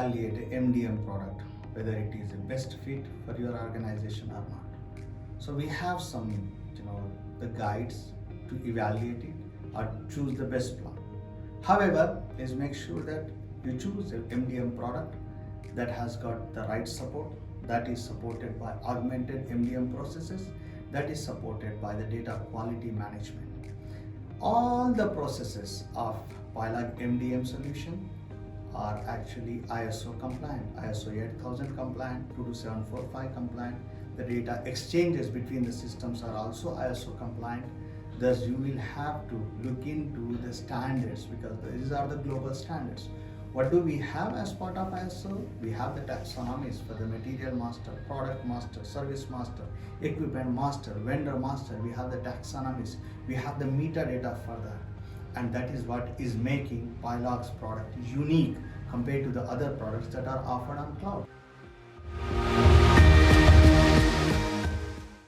evaluate a MDM product, whether it is a best fit for your organization or not. So we have some, the guides to evaluate it or choose the best plan. However, please make sure that you choose an MDM product that has got the right support, that is supported by augmented MDM processes, that is supported by the data quality management. All the processes of PiLog MDM solution are actually ISO compliant, ISO 8000 compliant, 22745 compliant. The data exchanges between the systems are also ISO compliant. Thus, you will have to look into the standards because these are the global standards. What do we have as part of ISO? We have the taxonomies for the material master, product master, service master, equipment master, vendor master. We have the taxonomies. We have the metadata for that. And that is what is making PiLog's product unique compared to the other products that are offered on cloud.